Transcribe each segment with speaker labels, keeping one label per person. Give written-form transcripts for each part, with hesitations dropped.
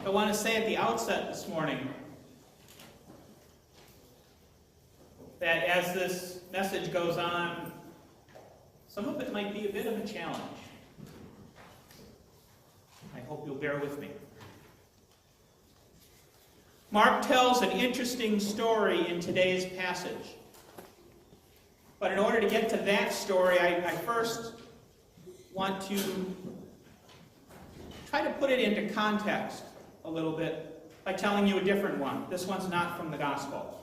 Speaker 1: I want to say at the outset this morning that as this message goes on, some of it might be a bit of a challenge. I hope you'll bear with me. Mark tells an interesting story in today's passage. But in order to get to that story, I first want to try to put it into context a little bit by telling you a different one. This one's not from the gospel.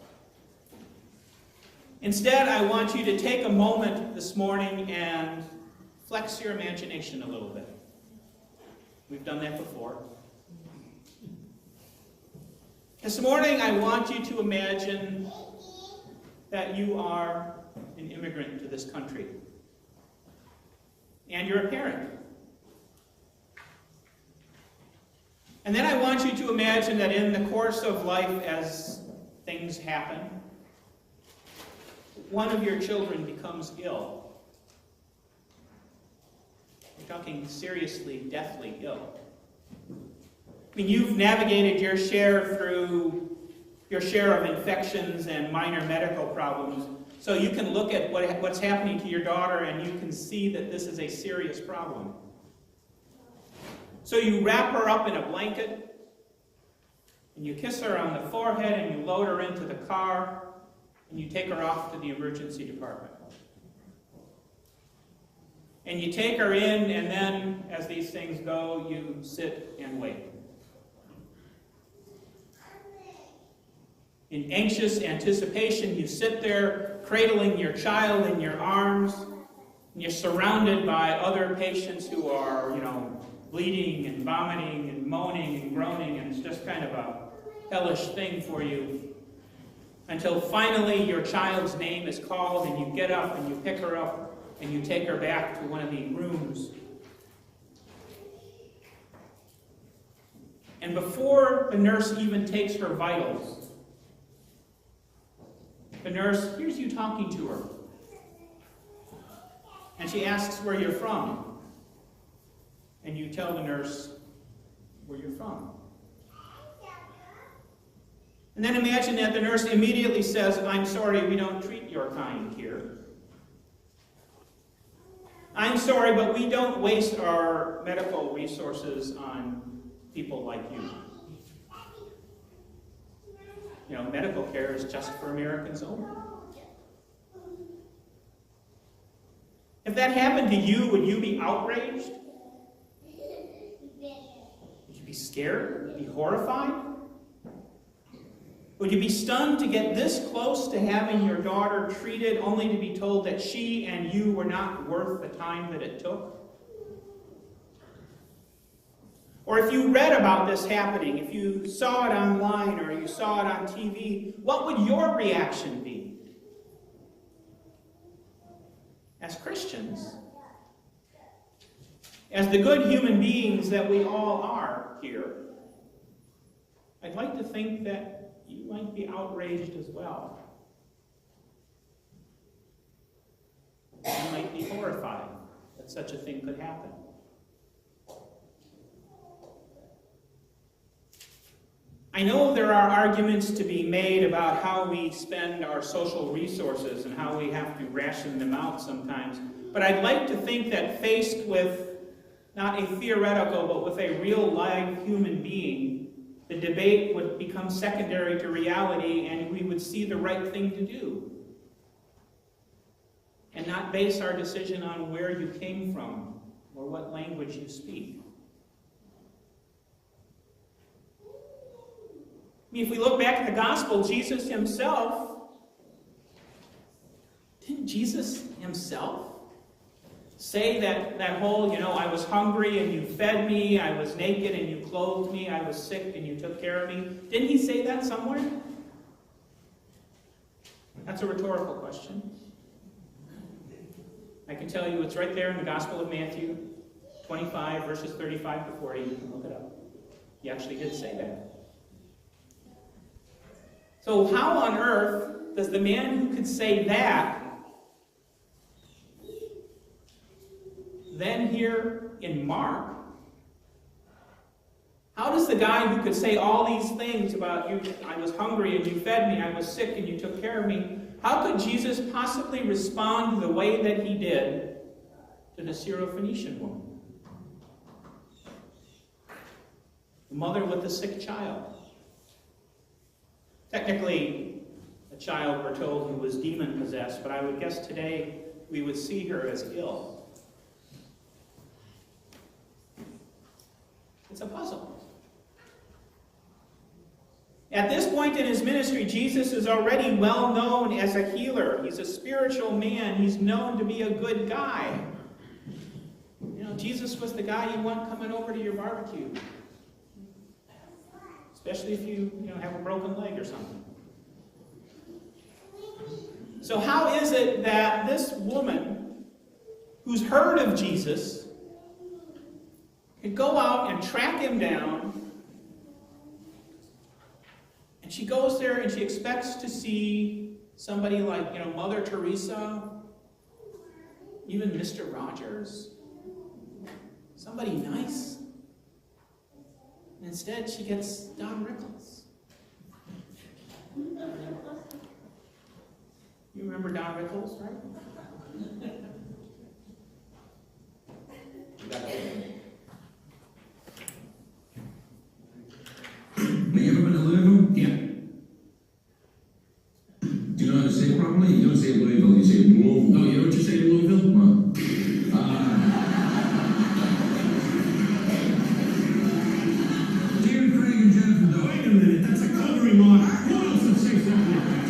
Speaker 1: Instead, I want you to take a moment this morning and flex your imagination a little bit. We've done that before. This morning, I want you to imagine that you are an immigrant to this country. And you're a parent. And then I want you to imagine that in the course of life, as things happen, one of your children becomes ill. We're talking seriously, deathly ill. I mean, you've navigated your share of infections and minor medical problems, so you can look at what's happening to your daughter and you can see that this is a serious problem. So you wrap her up in a blanket, and you kiss her on the forehead, and you load her into the car, and you take her off to the emergency department. And you take her in, and then, as these things go, you sit and wait. In anxious anticipation, you sit there, cradling your child in your arms, and you're surrounded by other patients who are, bleeding and vomiting and moaning and groaning, and it's just kind of a hellish thing for you. Until finally your child's name is called, and you get up and you pick her up and you take her back to one of the rooms. And before the nurse even takes her vitals, the nurse hears you talking to her. And she asks where you're from. And you tell the nurse where you're from. And then imagine that the nurse immediately says, "I'm sorry, we don't treat your kind here. I'm sorry, but we don't waste our medical resources on people like you. Medical care is just for Americans only." If that happened to you, would you be outraged? Would you be scared? Would you be horrified? Would you be stunned to get this close to having your daughter treated only to be told that she and you were not worth the time that it took? Or if you read about this happening, if you saw it online or you saw it on TV, what would your reaction be? As Christians, as the good human beings that we all are here, I'd like to think that you might be outraged as well. You might be horrified that such a thing could happen. I know there are arguments to be made about how we spend our social resources and how we have to ration them out sometimes, but I'd like to think that faced with not a theoretical, but with a real live human being, the debate would become secondary to reality and we would see the right thing to do and not base our decision on where you came from or what language you speak. If we look back at the gospel, Jesus himself, didn't Jesus himself say that whole, I was hungry and you fed me, I was naked and you clothed me, I was sick and you took care of me? Didn't he say that somewhere? That's a rhetorical question. I can tell you it's right there in the Gospel of Matthew, 25, verses 35 to 40. You can look it up. He actually did say that. So how on earth does the man who could say that then here in Mark How does the guy who could say all these things about you, I was hungry and you fed me, I was sick and you took care of me, how could Jesus possibly respond the way that he did to the Syrophoenician woman? The mother with the sick child. Technically, a child, we're told, who was demon-possessed, but I would guess today we would see her as ill. It's a puzzle. At this point in his ministry, Jesus is already well known as a healer. He's a spiritual man. He's known to be a good guy. You know, Jesus was the guy you want coming over to your barbecue. Especially if you have a broken leg or something. So how is it that this woman, who's heard of Jesus, could go out and track him down, and she goes there and she expects to see somebody like, Mother Teresa, even Mr. Rogers, somebody nice. And instead, she gets Don Rickles. You remember Don Rickles, right?
Speaker 2: Have you ever been to Louisville?
Speaker 1: Yeah.
Speaker 2: Do you know how to say it properly? You don't say Louisville, you say Louisville.
Speaker 3: Oh, you know what you say in Louisville?
Speaker 2: What? Dear Craig and Jennifer, though.
Speaker 3: Wait a minute, that's a country model. Who else would say something like that?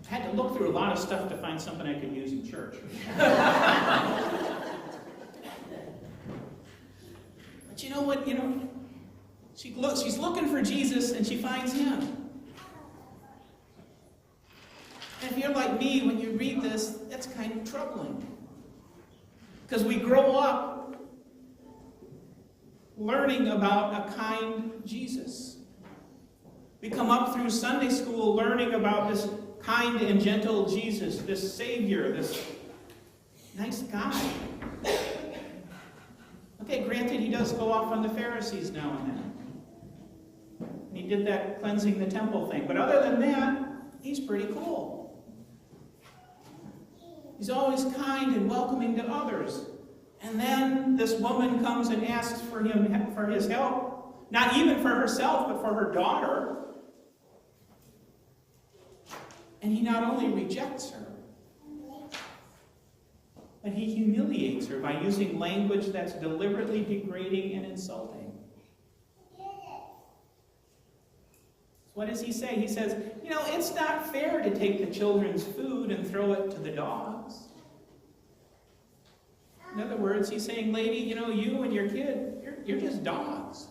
Speaker 1: I had to look through a lot of stuff to find something I could use in church. But you know what? She's looking for Jesus and she finds him. And if you're like me, when you read this, that's kind of troubling. Because we grow up learning about a kind Jesus. We come up through Sunday school learning about this kind and gentle Jesus, this Savior, this nice guy. Okay, granted, he does go off on the Pharisees now and then. And he did that cleansing the temple thing. But other than that, he's pretty cool. He's always kind and welcoming to others. And then this woman comes and asks for his help, not even for herself, but for her daughter. And he not only rejects her, but he humiliates her by using language that's deliberately degrading and insulting. So what does he say? He says, it's not fair to take the children's food and throw it to the dogs. In other words, he's saying, lady, you and your kid, you're just dogs.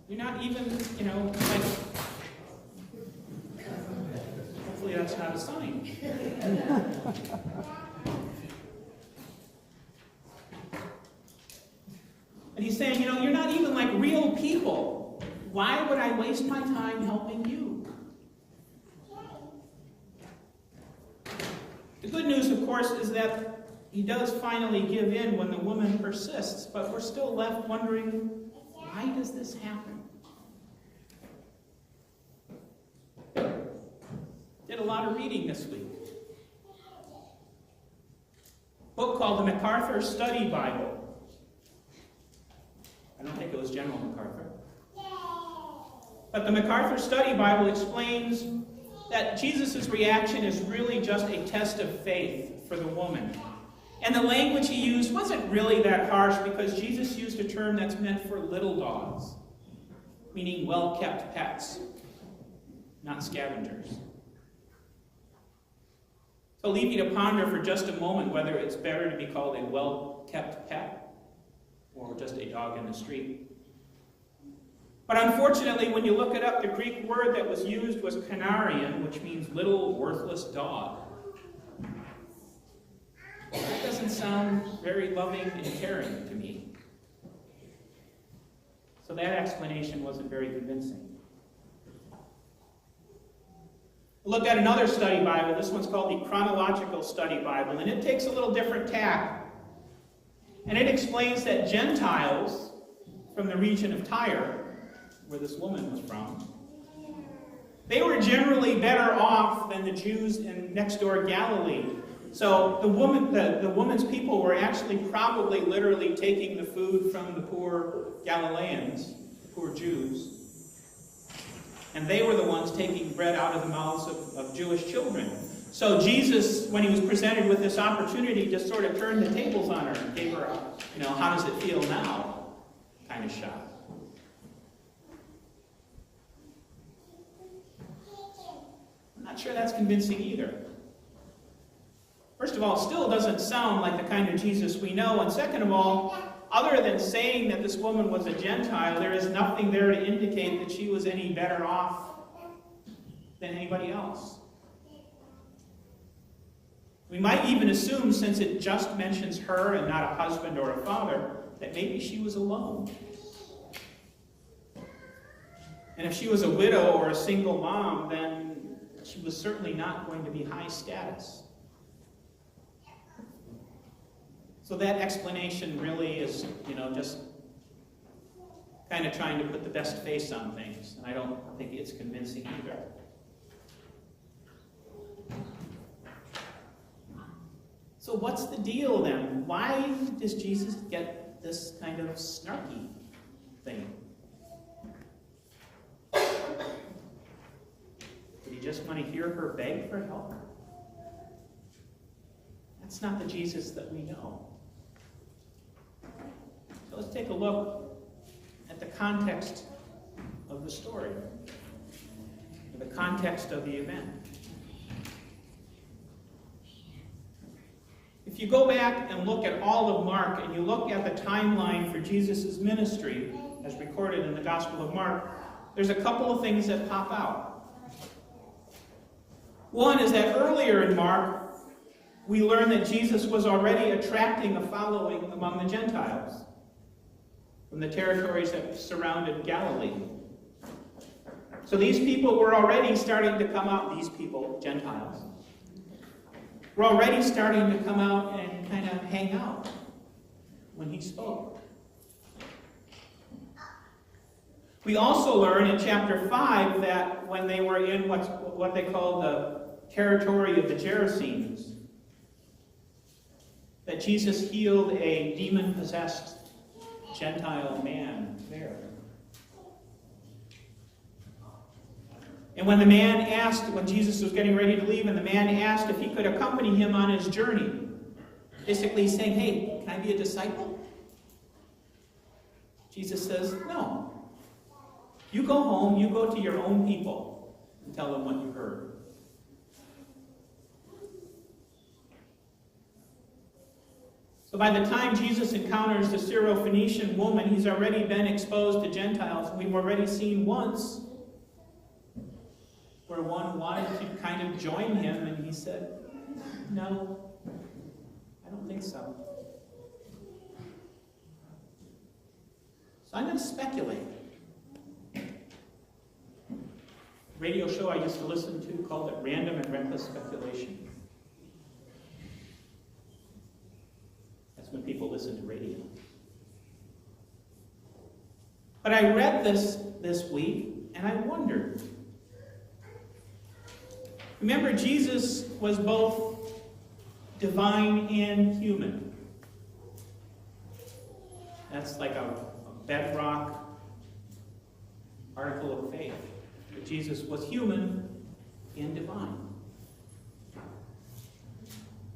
Speaker 1: You're not even, like... Hopefully that's not a sign. And he's saying, you're not even like real people. Why would I waste my time helping you? The good news, of course, is that he does finally give in when the woman persists, but we're still left wondering, why does this happen? Did a lot of reading this week. Book called the MacArthur Study Bible. I don't think it was General MacArthur. But the MacArthur Study Bible explains that Jesus' reaction is really just a test of faith for the woman. And the language he used wasn't really that harsh because Jesus used a term that's meant for little dogs, meaning well-kept pets, not scavengers. So I'll leave you to ponder for just a moment whether it's better to be called a well-kept pet or just a dog in the street. But unfortunately, when you look it up, the Greek word that was used was kanarion, which means little worthless dog. That doesn't sound very loving and caring to me. So that explanation wasn't very convincing. Look at another study Bible. This one's called the Chronological Study Bible, and it takes a little different tack. And it explains that Gentiles from the region of Tyre, where this woman was from, they were generally better off than the Jews in next door Galilee. So the woman's people were actually probably literally taking the food from the poor Galileans, the poor Jews. And they were the ones taking bread out of the mouths of Jewish children. So Jesus, when he was presented with this opportunity, just sort of turned the tables on her and gave her a, how does it feel now kind of shot. I'm not sure that's convincing either. First of all, it still doesn't sound like the kind of Jesus we know. And second of all, other than saying that this woman was a Gentile, there is nothing there to indicate that she was any better off than anybody else. We might even assume, since it just mentions her and not a husband or a father, that maybe she was alone. And if she was a widow or a single mom, then she was certainly not going to be high status. So that explanation really is, just kind of trying to put the best face on things. And I don't think it's convincing either. So what's the deal then? Why does Jesus get this kind of snarky thing? Did he just want to hear her beg for help? That's not the Jesus that we know. So let's take a look at the context of the story, the context of the event. If you go back and look at all of Mark, and you look at the timeline for Jesus' ministry, as recorded in the Gospel of Mark, there's a couple of things that pop out. One is that earlier in Mark, we learn that Jesus was already attracting a following among the Gentiles from the territories that surrounded Galilee. So these people were already starting to come out, these people, Gentiles, were already starting to come out and kind of hang out when he spoke. We also learn in chapter 5 that when they were in what they call the territory of the Gerasenes, that Jesus healed a demon-possessed Gentile man there. And when Jesus was getting ready to leave, and the man asked if he could accompany him on his journey, basically saying, hey, can I be a disciple? Jesus says, no. You go home, you go to your own people, and tell them what you heard. So by the time Jesus encounters the Syrophoenician woman, he's already been exposed to Gentiles. We've already seen once where one wanted to kind of join him, and he said, no, I don't think so. So I'm going to speculate. Radio show I used to listen to called it Random and Reckless Speculation. That's when people listen to radio. But I read this week, and I wondered. Remember, Jesus was both divine and human. That's like a bedrock article of faith. That Jesus was human and divine.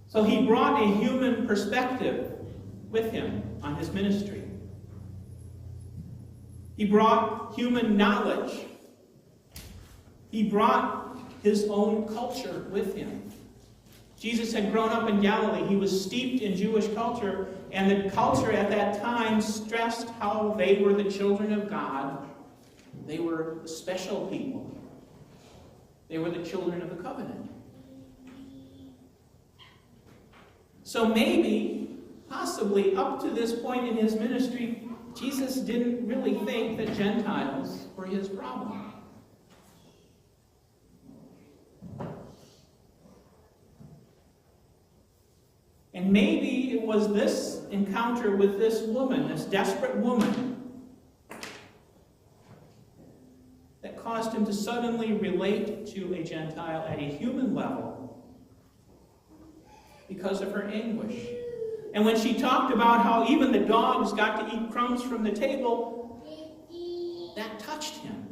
Speaker 1: So he brought a human perspective with him on his ministry. He brought human knowledge. He brought his own culture with him. Jesus had grown up in Galilee. He was steeped in Jewish culture, and the culture at that time stressed how they were the children of God. They were the special people. They were the children of the covenant. So maybe, possibly, up to this point in his ministry, Jesus didn't really think that Gentiles were his problem. And maybe it was this encounter with this woman, this desperate woman, that caused him to suddenly relate to a Gentile at a human level because of her anguish. And when she talked about how even the dogs got to eat crumbs from the table, that touched him.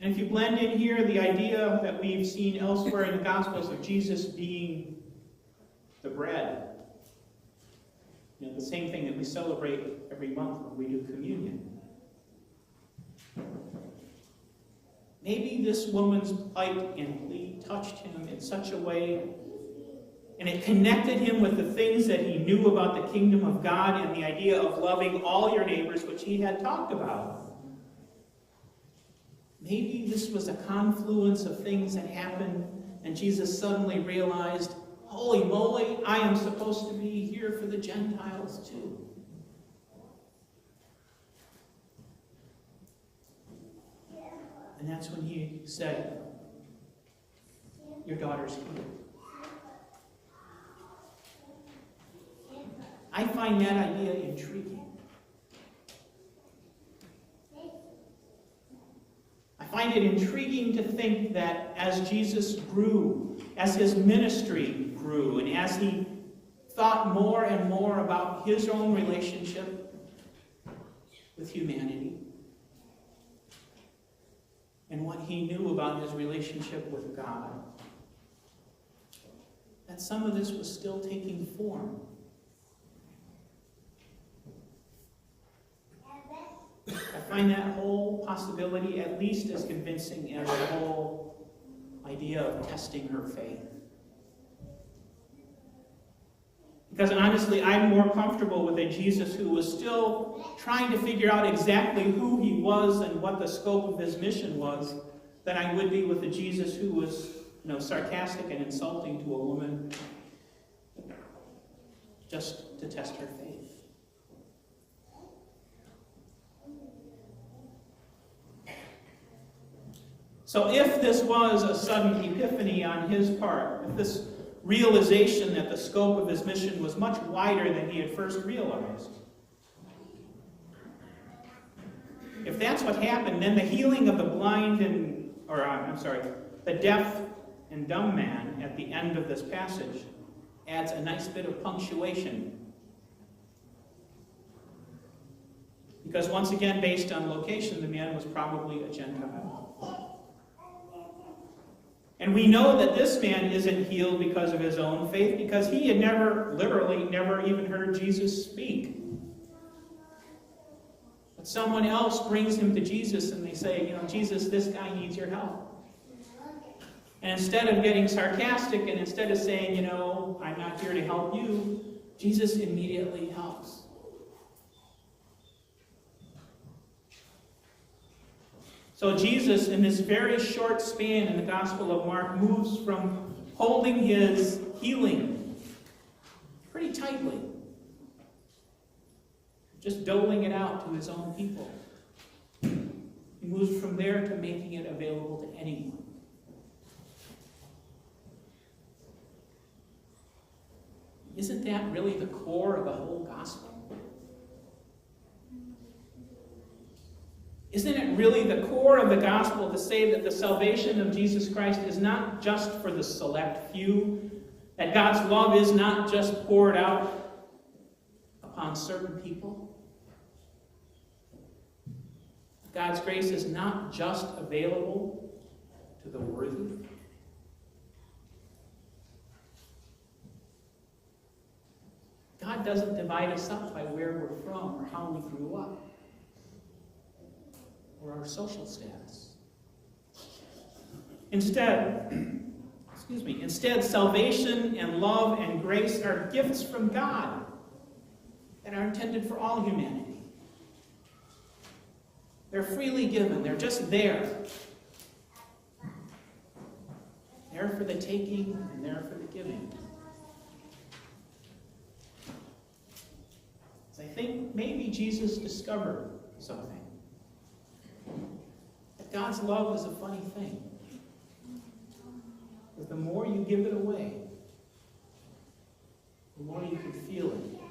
Speaker 1: And if you blend in here the idea that we've seen elsewhere in the Gospels of Jesus being the bread, the same thing that we celebrate every month when we do communion. Maybe this woman's plight and plea touched him in such a way, and it connected him with the things that he knew about the kingdom of God and the idea of loving all your neighbors, which he had talked about. Maybe this was a confluence of things that happened, and Jesus suddenly realized, holy moly, I am supposed to be here for the Gentiles too. And that's when he said, your daughter's healed. I find that idea intriguing. I find it intriguing to think that as Jesus grew, as his ministry grew, and as he thought more and more about his own relationship with humanity, and what he knew about his relationship with God, that some of this was still taking form. I find that whole possibility at least as convincing as the whole idea of testing her faith. Because honestly, I'm more comfortable with a Jesus who was still trying to figure out exactly who he was and what the scope of his mission was than I would be with a Jesus who was, sarcastic and insulting to a woman just to test her faith. So if this was a sudden epiphany on his part, if this realization that the scope of his mission was much wider than he had first realized, if that's what happened, then the healing of the the deaf and dumb man at the end of this passage adds a nice bit of punctuation. Because once again, based on location, the man was probably a Gentile. And we know that this man isn't healed because of his own faith, because he had literally never even heard Jesus speak. But someone else brings him to Jesus and they say, Jesus, this guy needs your help. And instead of getting sarcastic and instead of saying, I'm not here to help you, Jesus immediately helps. So Jesus, in this very short span in the Gospel of Mark, moves from holding his healing pretty tightly, just doling it out to his own people. He moves from there to making it available to anyone. Isn't that really the core of the whole gospel? Isn't it really the core of the gospel to say that the salvation of Jesus Christ is not just for the select few, that God's love is not just poured out upon certain people? God's grace is not just available to the worthy? God doesn't divide us up by where we're from or how we grew up or our social status. Instead, salvation and love and grace are gifts from God that are intended for all humanity. They're freely given. They're just there. There for the taking and there for the giving. I think maybe Jesus discovered something. That God's love is a funny thing. Because the more you give it away, more you can feel it.